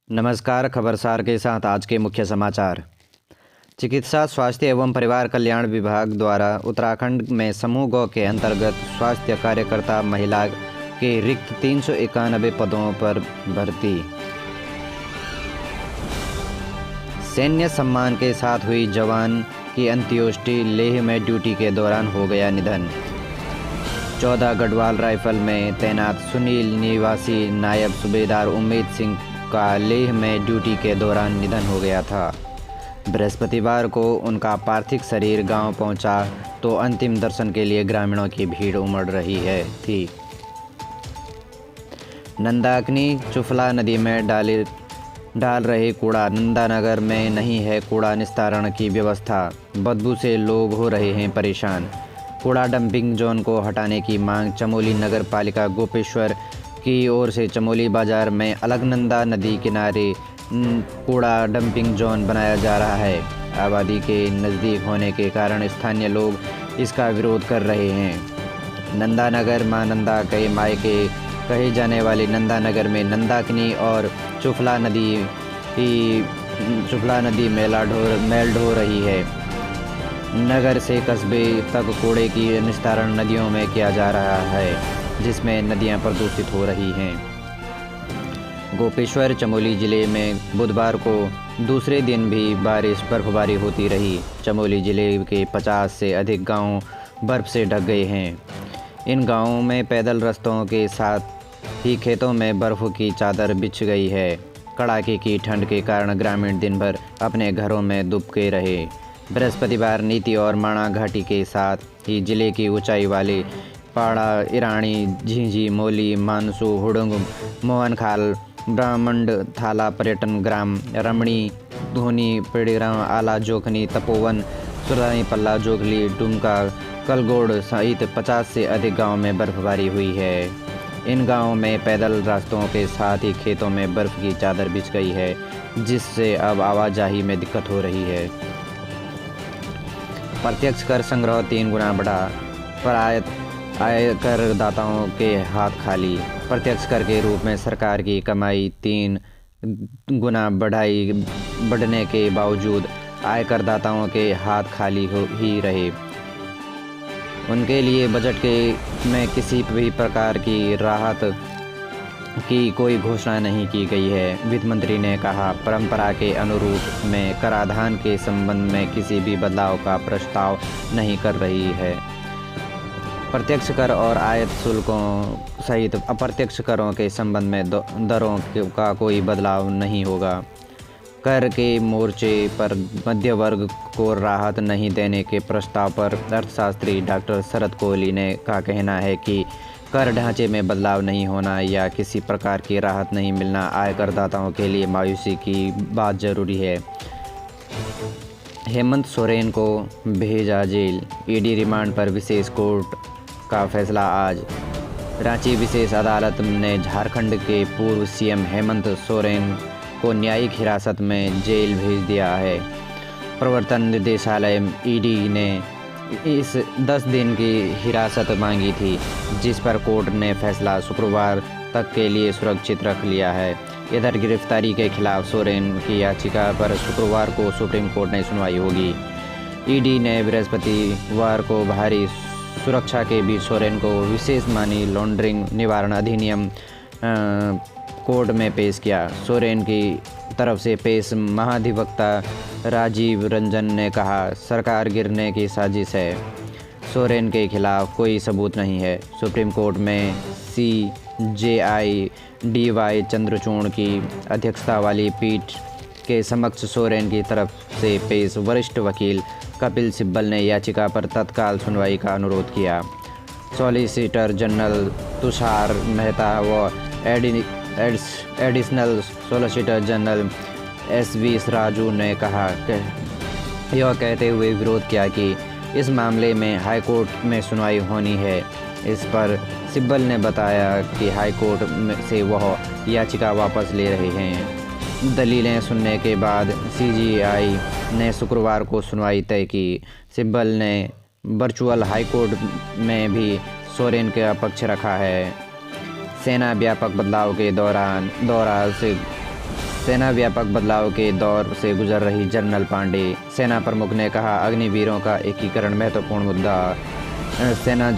नमस्कार। खबरसार के साथ आज के मुख्य समाचार। चिकित्सा स्वास्थ्य एवं परिवार कल्याण विभाग द्वारा उत्तराखंड में समूह ग के अंतर्गत स्वास्थ्य कार्यकर्ता महिला के रिक्त 391 पदों पर भर्ती। सैन्य सम्मान के साथ हुई जवान की अंत्येष्टि। लेह में ड्यूटी के दौरान हो गया निधन। 14 गढ़वाल राइफल में तैनात सुनील निवासी नायब सूबेदार उम्मेद सिंह का लेह में ड्यूटी के दौरान निधन हो गया था। बृहस्पतिवार को उनका पार्थिव शरीर गांव पहुंचा तो अंतिम दर्शन के लिए ग्रामीणों की भीड़ उमड़ रही थी। नंदाकिनी चुफला नदी में डाल रहे कूड़ा। नंदानगर में नहीं है कूड़ा निस्तारण की व्यवस्था। बदबू से लोग हो रहे हैं परेशान। कूड़ा डंपिंग जोन को हटाने की मांग। चमोली नगर पालिका गोपेश्वर की ओर से चमोली बाजार में अलकनंदा नदी किनारे कूड़ा डंपिंग जोन बनाया जा रहा है। आबादी के नज़दीक होने के कारण स्थानीय लोग इसका विरोध कर रहे हैं। नंदानगर मां नंदा के मायके कहे जाने वाले नंदानगर में नंदाकिनी और चुफला नदी मेल ढो रही है। नगर से कस्बे तक कूड़े की निस्तारण नदियों में किया जा रहा है, जिसमें नदियां प्रदूषित हो रही हैं। गोपेश्वर चमोली ज़िले में बुधवार को दूसरे दिन भी बर्फबारी होती रही। चमोली ज़िले के 50 से अधिक गांव बर्फ़ से ढक गए हैं। इन गांवों में पैदल रास्तों के साथ ही खेतों में बर्फ़ की चादर बिछ गई है। कड़ाके की ठंड के कारण ग्रामीण दिन भर अपने घरों में दुबके रहे। बृहस्पतिवार नीति और माणा घाटी के साथ ही जिले की ऊंचाई वाले पाड़ा, इराणी, झींझी, मोली, मानसू, हुडुंग, मोहनखाल, ब्राह्मंड, थाला, पर्यटन ग्राम, रमणी, धोनी, पेड़ीराम, आला जोखनी, तपोवन, सुरदानी, पल्ला, जोगली, डुमका, कलगोड़ सहित 50 से अधिक गांवों में बर्फबारी हुई है। इन गांवों में पैदल रास्तों के साथ ही खेतों में बर्फ़ की चादर बिछ गई है, जिससे अब आवाजाही में दिक्कत हो रही है। प्रत्यक्ष कर संग्रह 3 गुना बढ़ा। पर आयकर दाताओं के हाथ खाली। प्रत्यक्ष कर के रूप में सरकार की कमाई 3 गुना बढ़ने के बावजूद आयकर दाताओं के हाथ खाली ही रहे। उनके लिए बजट में किसी भी प्रकार की राहत की कोई घोषणा नहीं की गई है। वित्त मंत्री ने कहा, परंपरा के अनुरूप में कराधान के संबंध में किसी भी बदलाव का प्रस्ताव नहीं कर रही है। प्रत्यक्ष कर और आयात शुल्कों सहित अप्रत्यक्ष करों के संबंध में दरों का कोई बदलाव नहीं होगा। कर के मोर्चे पर मध्य वर्ग को राहत नहीं देने के प्रस्ताव पर अर्थशास्त्री डॉक्टर शरद कोहली का कहना है कि कर ढांचे में बदलाव नहीं होना या किसी प्रकार की राहत नहीं मिलना आयकरदाताओं के लिए मायूसी की बात जरूरी है। हेमंत सोरेन को भेजा जेल। ईडी रिमांड पर विशेष कोर्ट का फैसला आज। रांची विशेष अदालत ने झारखंड के पूर्व सीएम हेमंत सोरेन को न्यायिक हिरासत में जेल भेज दिया है। प्रवर्तन निदेशालय ईडी ने इस 10 दिन की हिरासत मांगी थी, जिस पर कोर्ट ने फैसला शुक्रवार तक के लिए सुरक्षित रख लिया है। इधर गिरफ्तारी के खिलाफ सोरेन की याचिका पर शुक्रवार को सुप्रीम कोर्ट में सुनवाई होगी। ईडी ने बृहस्पतिवार को भारी सुरक्षा के बीच सोरेन को विशेष मनी लॉन्ड्रिंग निवारण अधिनियम कोर्ट में पेश किया। सोरेन की तरफ से पेश महाधिवक्ता राजीव रंजन ने कहा, सरकार गिरने की साजिश है। सोरेन के खिलाफ कोई सबूत नहीं है। सुप्रीम कोर्ट में CJI DY चंद्रचूड़ की अध्यक्षता वाली पीठ के समक्ष सोरेन की तरफ से पेश वरिष्ठ वकील कपिल सिब्बल ने याचिका पर तत्काल सुनवाई का अनुरोध किया। सॉलिसिटर जनरल तुषार मेहता व additional solicitor general SV Raju ने कहा यह कहते हुए विरोध किया कि इस मामले में हाईकोर्ट में सुनवाई होनी है। इस पर सिब्बल ने बताया कि हाईकोर्ट से वह याचिका वापस ले रहे हैं। दलीलें सुनने के बाद CJI ने शुक्रवार को सुनवाई तय की। सिब्बल ने वर्चुअल हाईकोर्ट में भी सोरेन का पक्ष रखा है। सेना व्यापक बदलाव के दौरान सेना व्यापक बदलाव के दौर से गुजर रही जनरल पांडे। सेना प्रमुख ने कहा, अग्निवीरों का एकीकरण महत्वपूर्ण मुद्दा। सेना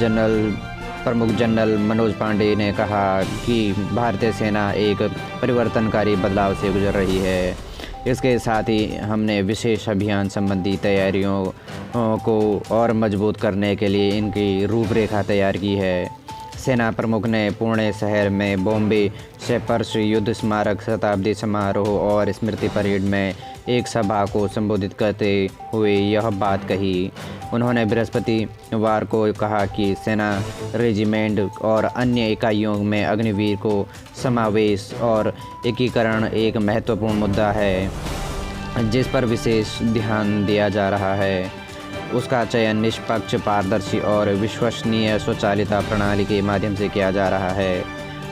प्रमुख जनरल मनोज पांडे ने कहा कि भारतीय सेना एक परिवर्तनकारी बदलाव से गुजर रही है। इसके साथ ही हमने विशेष अभियान संबंधी तैयारियों को और मजबूत करने के लिए इनकी रूपरेखा तैयार की है। सेना प्रमुख ने पुणे शहर में बॉम्बे सेपर्स युद्ध स्मारक शताब्दी समारोह और स्मृति परेड में एक सभा को संबोधित करते हुए यह बात कही। उन्होंने बृहस्पतिवार को कहा कि सेना रेजिमेंट और अन्य इकाइयों में अग्निवीर को समावेश और एकीकरण एक महत्वपूर्ण मुद्दा है जिस पर विशेष ध्यान दिया जा रहा है। उसका चयन निष्पक्ष, पारदर्शी और विश्वसनीय स्वचालित प्रणाली के माध्यम से किया जा रहा है।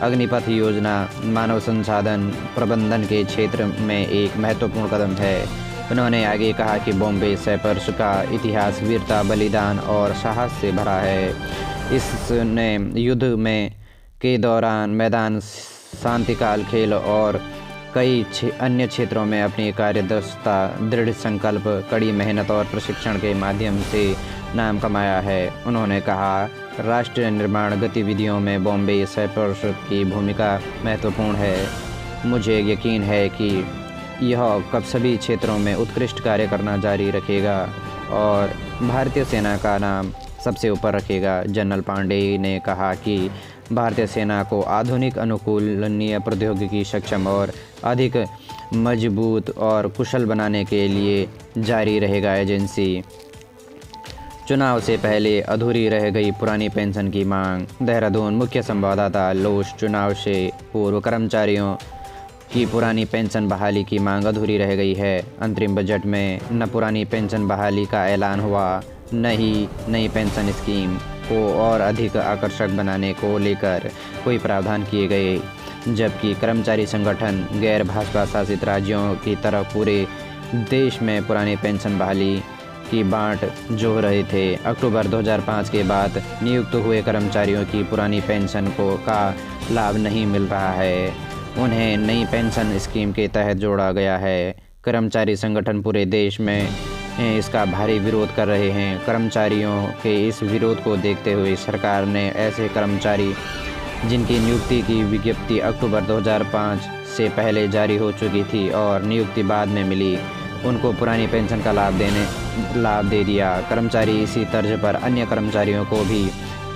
अग्निपथ योजना मानव संसाधन प्रबंधन के क्षेत्र में एक महत्वपूर्ण कदम है। उन्होंने आगे कहा कि बॉम्बे सेपर्स का इतिहास वीरता, बलिदान और साहस से भरा है। इसने युद्ध के दौरान मैदान, शांतिकाल, खेल और कई अन्य क्षेत्रों में अपनी कार्यदक्षता, दृढ़ संकल्प, कड़ी मेहनत और प्रशिक्षण के माध्यम से नाम कमाया है। उन्होंने कहा, राष्ट्रीय निर्माण गतिविधियों में बॉम्बे सेपर्स की भूमिका महत्वपूर्ण है। मुझे यकीन है कि यह कब सभी क्षेत्रों में उत्कृष्ट कार्य करना जारी रखेगा और भारतीय सेना का नाम सबसे ऊपर रखेगा। जनरल पांडे ने कहा कि भारतीय सेना को आधुनिक, अनुकूलनीय, प्रौद्योगिकी सक्षम और अधिक मजबूत और कुशल बनाने के लिए जारी रहेगा। एजेंसी चुनाव से पहले अधूरी रह गई पुरानी पेंशन की मांग। देहरादून। मुख्य संवाददाता लोश। चुनाव से पूर्व कर्मचारियों की पुरानी पेंशन बहाली की मांग अधूरी रह गई है। अंतरिम बजट में न पुरानी पेंशन बहाली का ऐलान हुआ, न ही नई पेंशन स्कीम को और अधिक आकर्षक बनाने को लेकर कोई प्रावधान किए गए, जबकि कर्मचारी संगठन गैर भाजपा शासित राज्यों की तरफ पूरे देश में पुरानी पेंशन बहाली की बांट जोह रहे थे। अक्टूबर 2005 के बाद नियुक्त हुए कर्मचारियों की पुरानी पेंशन का लाभ नहीं मिल रहा है। उन्हें नई पेंशन स्कीम के तहत जोड़ा गया है। कर्मचारी संगठन पूरे देश में इसका भारी विरोध कर रहे हैं। कर्मचारियों के इस विरोध को देखते हुए सरकार ने ऐसे कर्मचारी जिनकी नियुक्ति की विज्ञप्ति अक्टूबर 2005 से पहले जारी हो चुकी थी और नियुक्ति बाद में मिली, उनको पुरानी पेंशन का लाभ दे दिया। कर्मचारी इसी तर्ज पर अन्य कर्मचारियों को भी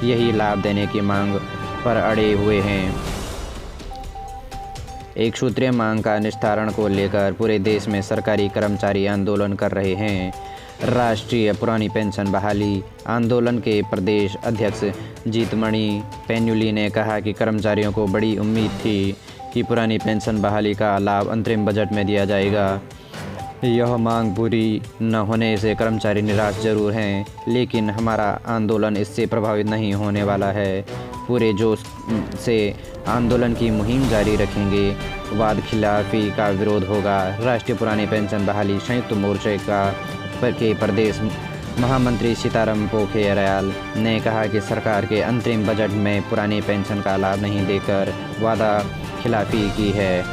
यही लाभ देने की मांग पर अड़े हुए हैं। एक सूत्रीय मांग का निस्तारण को लेकर पूरे देश में सरकारी कर्मचारी आंदोलन कर रहे हैं। राष्ट्रीय पुरानी पेंशन बहाली आंदोलन के प्रदेश अध्यक्ष जीतमणि पेन्युली ने कहा कि कर्मचारियों को बड़ी उम्मीद थी कि पुरानी पेंशन बहाली का लाभ अंतरिम बजट में दिया जाएगा। यह मांग पूरी न होने से कर्मचारी निराश जरूर हैं, लेकिन हमारा आंदोलन इससे प्रभावित नहीं होने वाला है। पूरे जोश से आंदोलन की मुहिम जारी रखेंगे। वाद खिलाफी का विरोध होगा। राष्ट्रीय पुरानी पेंशन बहाली संयुक्त मोर्चे के प्रदेश महामंत्री सीताराम पोखरियाल ने कहा कि सरकार के अंतरिम बजट में पुरानी पेंशन का लाभ नहीं देकर वादा खिलाफी की है।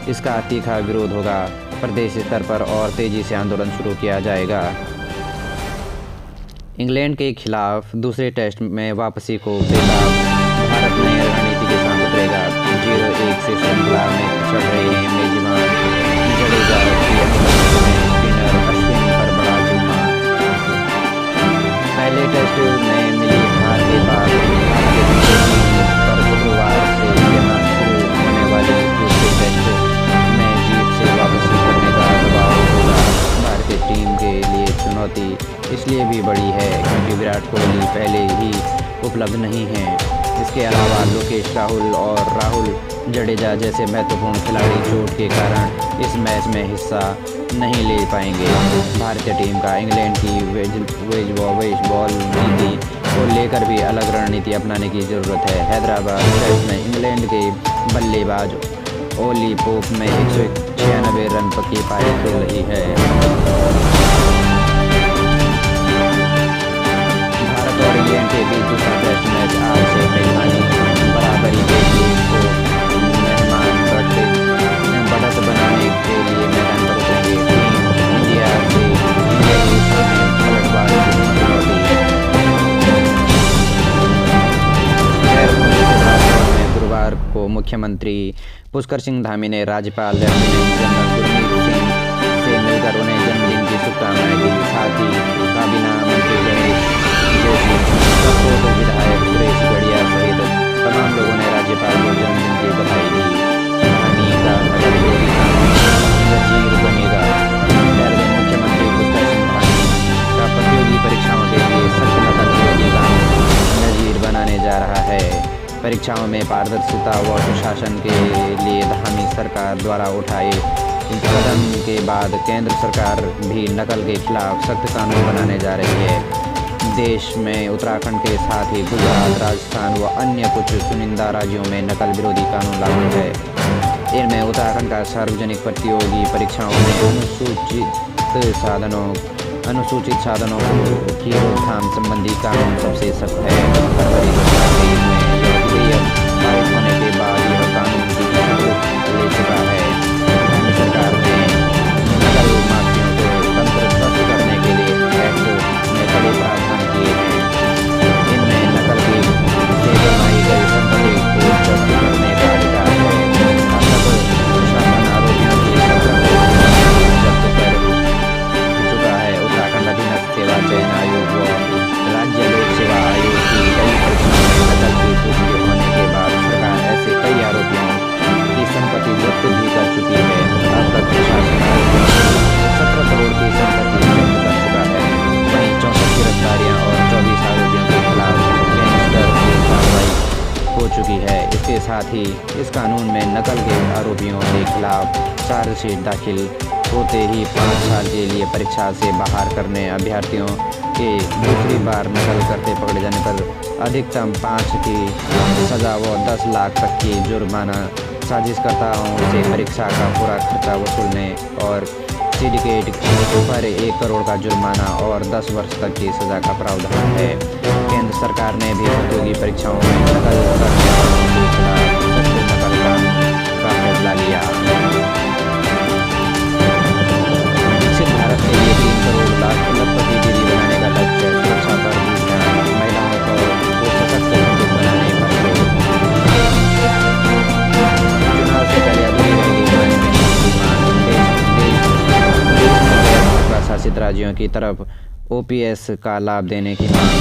इसका तीखा विरोध होगा। प्रदेश स्तर पर और तेजी से आंदोलन शुरू किया जाएगा। इंग्लैंड के खिलाफ दूसरे टेस्ट में वापसी को बेताब। भारत नई रणनीति के साथ उतरेगा। 0-1 से श्रृंखला में चढ़ रहे हैं मेजबान जडेजा की अनुपस्थिति में स्पिनर अश्विन पर बड़ा जुम्मा। पहले टेस्ट में मिली हार के बाद भारतीय टीम पर शुक्रवार से यहाँ शुरू होने वाले दूसरे टेस्ट में जीत से वापसी करने का दबाव होगा। भारतीय टीम के लिए चुनौती इसलिए भी बड़ी है क्योंकि विराट कोहली पहले ही उपलब्ध नहीं हैं। इसके अलावा लोकेश राहुल और राहुल जडेजा जैसे महत्वपूर्ण खिलाड़ी चोट के कारण इस मैच में हिस्सा नहीं ले पाएंगे। भारतीय टीम का इंग्लैंड की वेज बॉल नीति को लेकर भी अलग रणनीति अपनाने की ज़रूरत है। हैदराबाद टेस्ट में इंग्लैंड के बल्लेबाज ओली पोप में 196 रन की पारी खेल रही है। भारत और इंग्लैंड के बीच दूसरा टेस्ट मैच आज से मेजबानी बराबरी के लिए को मेहमान बढ़त बनाने मुख्यमंत्री पुष्कर सिंह धामी ने राज्यपाल लेफ्टिनेंट जनरल गुरमीत सिंह से मिलकर उन्हें जन्मदिन की शुभकामनाएं दी। साथ ही काबीना मंत्री गणेश जोशी, कपूर विधायक सुरेश गढ़िया सहित तमाम लोगों ने राज्यपाल को जन्मदिन की बधाई दी। धामी का नकल विरोधी कानून नजीर बनेगा। मुख्यमंत्री पुष्कर सिंह धामी का प्रतियोगी परीक्षाओं के लिए सख्त नकल विरोधी कानून नजीर बनाने जा रहा है। परीक्षाओं में पारदर्शिता व सुशासन के लिए धामी सरकार द्वारा उठाए कदम के बाद केंद्र सरकार भी नकल के खिलाफ सख्त कानून बनाने जा रही है। देश में उत्तराखंड के साथ ही गुजरात, राजस्थान व अन्य कुछ चुनिंदा राज्यों में नकल विरोधी कानून लागू है। इनमें उत्तराखंड का सार्वजनिक प्रतियोगी परीक्षाओं में अनुसूचित साधनों की रोकथाम संबंधी कानून सबसे सख्त है। फरवरी 2023 में यह विधेयक पारित होने के बाद यह कानून की रूप ले चुका है। धामी सरकार ने नकल माफियों को तंत्रध्वस्त करने के लिए एक्ट में कड़े प्रावधान किए हैं। इनमें नकल की से कमाई गई संपत्ति को जब्त करने का अधिकार है। अब तक शासन आरोपियों की जब्त कर चुका है। उत्तराखंड अधीनस्थ सेवा चयन आयोग व राज्य लोक सेवा आयोग की कई परीक्षाओं में नकल की पुष्टि होने के बाद सरकार ऐसे कई आरोपियों की संपत्ति जब्त भी कर चुकी है। अब तक प्रशासन आरोपियों की 17 करोड़ की संपत्ति जब्त कर चुका है। वहीं 64 गिरफ्तारियां और 24 आरोपियों के खिलाफ गैंगस्टर की कार्रवाई हो चुकी है। इसके साथ ही इस कानून में नकल के आरोपियों के खिलाफ चार्जशीट दाखिल होते ही 5 साल के लिए परीक्षा से बाहर करने, अभ्यर्थियों के दूसरी बार नकल करते पकड़े जाने पर अधिकतम 5 की सजा व 10 लाख तक की जुर्माना, साजिशकर्ताओं से परीक्षा का पूरा खर्चा वसूलने और सिंडिकेट पर 1 करोड़ का जुर्माना और 10 वर्ष तक की सजा का प्रावधान है। केंद्र सरकार ने भी प्रतियोगी परीक्षाओं में नकल करने वालों के खिलाफ सख्त नकल का फैसला लिया। विकसित भारत के लिए 3 करोड़ लाखपति दीदी बनाने का लक्ष्य, सुरक्षा पर भी ध्यान, महिलाओं को सशक्त बनाने पर जोर। चुनाव से पहले अधूरी रहेगी शासित राज्यों की तरफ ओपीएस का लाभ देने की मांग।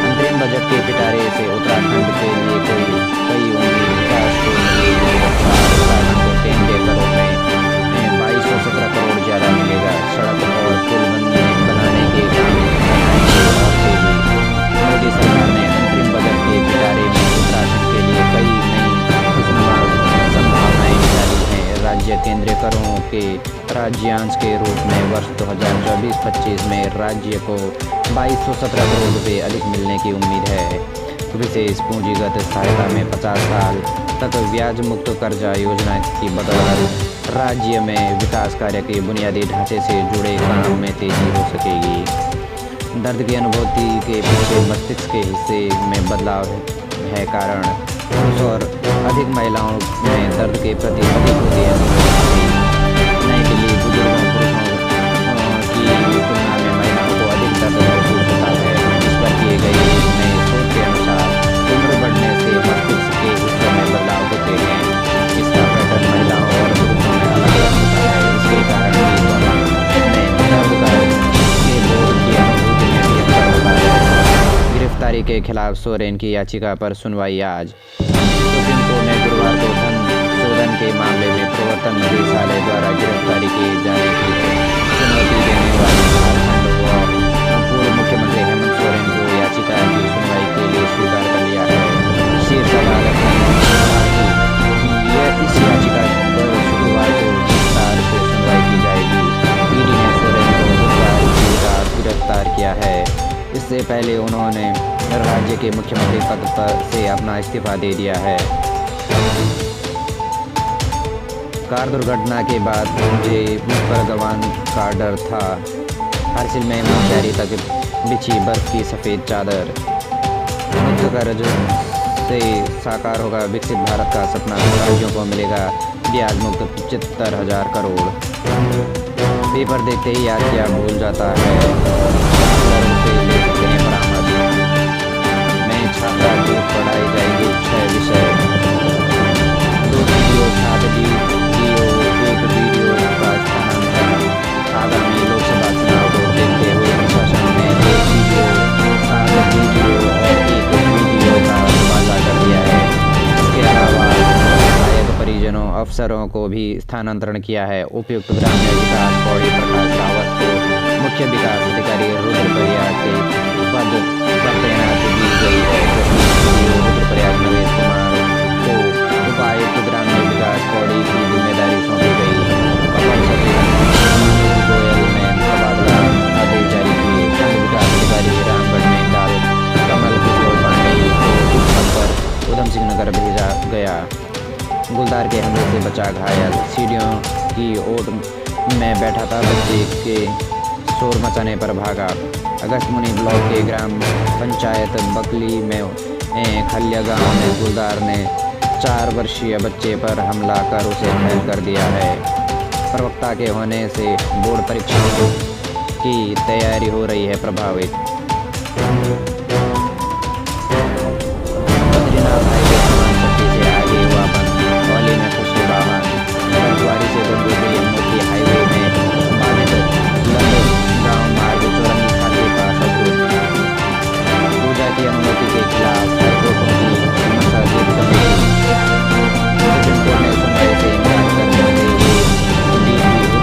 अंतरिम बजट के पिटारे से उत्तराखंड के लिए कई उम्मीद विकास को मिलेगी। उत्तराखंड को केंद्रीय करों में 2217 करोड़ ज़्यादा मिलेगा। सड़क और पुल बनाने के काम में आएंगे और तेजी। मोदी सरकार ने अंतरिम बजट के पिटारे में उत्तराखंड के लिए कई नई खुशनुमा संभावनाएं निकाली हैं। राज्य केंद्रीय करों के राज्यांश के रूप में वर्ष 2024-25 में राज्य को 2217 करोड़ रुपये अधिक मिलने की उम्मीद है। विशेष पूंजीगत सहायता में 50 साल तक ब्याज मुक्त कर्जा योजना की बदौलत राज्य में विकास कार्य के बुनियादी ढांचे से जुड़े काम में तेजी हो सकेगी। दर्द की अनुभूति के पीछे मस्तिष्क के हिस्से में बदलाव है कारण पुरुष और अधिक महिलाओं में दर्द के प्रति अधिक होती है। नई दिल्ली बुजुर्गों पुरुषों की तुलना में महिलाओं को अधिक दर्द महसूस होता है। इस पर किए गए नए शोध के अनुसार उम्र बढ़ने से मस्तिष्क के हिस्सों में बदलाव होते हैं। इसका पैटर्न महिलाओं और पुरुषों में अलग अलग होता है। इसके कारण भी दोनों में दर्द के बोध की अनुभूति में भी अंतर होता है। गिरफ्तारी के खिलाफ सोरेन की याचिका पर सुनवाई आज। सुप्रीम कोर्ट ने गुरुवार को धन शोधन के मामले में प्रवर्तन निदेशालय द्वारा गिरफ्तारी किए जाने की चुनौती देने वाली झारखंड व पूर्व मुख्यमंत्री हेमंत सोरेन को याचिका की सुनवाई के लिए स्वीकार कर लिया है। शीर्ष अदालत ने कहा कि इस याचिका पर शुक्रवार को विस्तार से सुनवाई की जाएगी। ईडी ने सोरेन को बुधवार की रात गिरफ्तार किया है। इससे पहले उन्होंने राज्य के मुख्यमंत्री पद पर से अपना इस्तीफा दे दिया है। कार दुर्घटना के बाद मुझे मुझ पर गवान का डर था। हर्षिल में मुनस्यारी तक बिछी बर्फ की सफ़ेद चादर। मुक्त कर्ज से साकार होगा विकसित भारत का सपना, राज्यों को मिलेगा ब्याज मुक्त 75,000 करोड़। पेपर देखते ही याद किया भूल जाता है, से ले सकते हैं परामर्श में छात्रा की पढ़ाई जाएगी 6 विषय। अफसरों को भी स्थानांतरण किया है। उपर्युक्त ग्राम्य विकास पौड़ी प्रकाश रावत को मुख्य विकास अधिकारी रुद्रप्रयाग के पद पर तैनाती दी गई है, जबकि रुद्रप्रयाग नरेश कुमार को उपायुक्त ग्राम्य विकास पौड़ी की जिम्मेदारी सौंपी गई। अपर सचिव गोयल ने तबादला आदेश जारी किए। खंड विकास अधिकारी रामगढ़ में काल कमल किशोर पांडे को इस पद पर उधम सिंह नगर भेजा गया। गुलदार के हमले से बचा घायल, सीढ़ियों की ओट में बैठा था, बच्चे के शोर मचाने पर भागा। अगस्तमुनि ब्लॉक के ग्राम पंचायत बकली में खलिया गांव में गुलदार ने 4 वर्षीय बच्चे पर हमला कर उसे घायल कर दिया है। प्रवक्ता के होने से बोर्ड परीक्षाओं की तैयारी हो रही है प्रभावित। बद्रीनाथ हाईवे समान पट्टी से आगे हुआ बंद, औली में फंसे वाहन। बर्फबारी से गंगोत्री यमुनोत्री हाईवे में बाधित गांव मार्ग चौरंगी खाल के पास अवरुद्ध। पूजा की अनुमति के खिलाफ हाईकोर्ट पहुंची मसाजिद कमेटी। सुप्रीम कोर्ट ने सुनवाई से इनकार करने से उच्च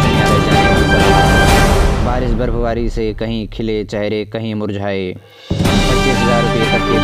न्यायालय जाने की सलाह। बारिश बर्फबारी से कहीं खिले चेहरे कहीं मुरझाए। 25,000 रुपये तक के